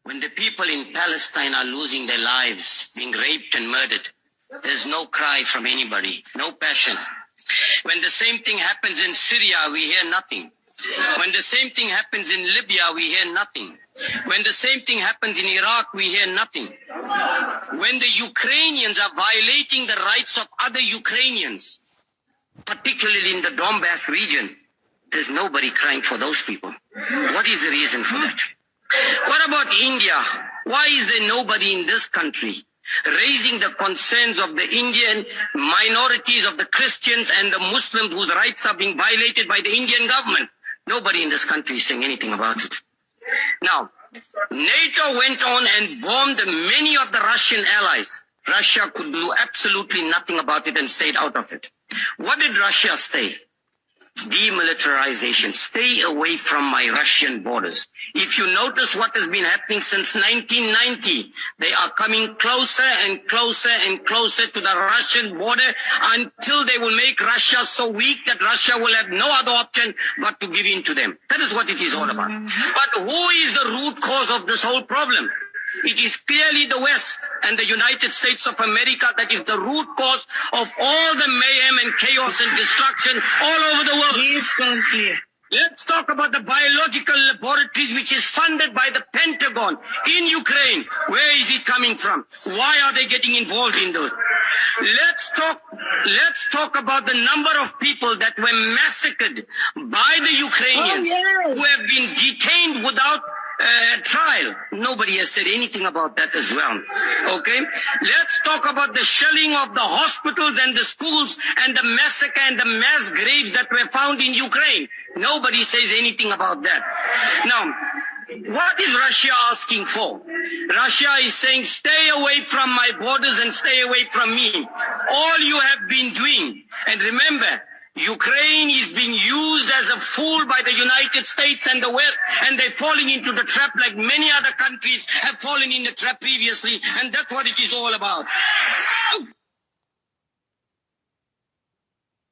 When the people in Palestine are losing their lives, being raped and murdered, there's no cry from anybody, no passion. When the same thing happens in Syria, we hear nothing. When the same thing happens in Libya, we hear nothing. When the same thing happens in Iraq, we hear nothing. When the Ukrainians are violating the rights of other Ukrainians, particularly in the Donbass region, there's nobody crying for those people. What is the reason for that? What about India? Why is there nobody in this country raising the concerns of the Indian minorities, of the Christians and the Muslims whose rights are being violated by the Indian government? Nobody in this country is saying anything about it. Now, NATO went on and bombed many of the Russian allies. Russia could do absolutely nothing about it and stayed out of it. What did Russia say? Demilitarization. Stay away from my Russian borders. If you notice what has been happening since 1990, they are coming closer and closer and closer to the Russian border until they will make Russia so weak that Russia will have no other option but to give in to them. That is what it is all about. But who is the root cause of this whole problem? It is clearly the West and the United States of America that is the root cause of all the mayhem and chaos and destruction all over the world. Please conclude. Let's talk about the biological laboratories which is funded by the Pentagon in Ukraine. Where is it coming from? Why are they getting involved in those? Let's talk about the number of people that were massacred by the Ukrainians who have been detained without trial. Nobody has said anything about that as well. Okay? Let's talk about the shelling of the hospitals and the schools and the massacre and the mass graves that were found in Ukraine. Nobody says anything about that. Now, what is Russia asking for? Russia is saying, stay away from my borders and stay away from me. All you have been doing, and remember, Ukraine is being used as a fool by the United States and the West, and they're falling into the trap like many other countries have fallen in the trap previously, and that's what it is all about.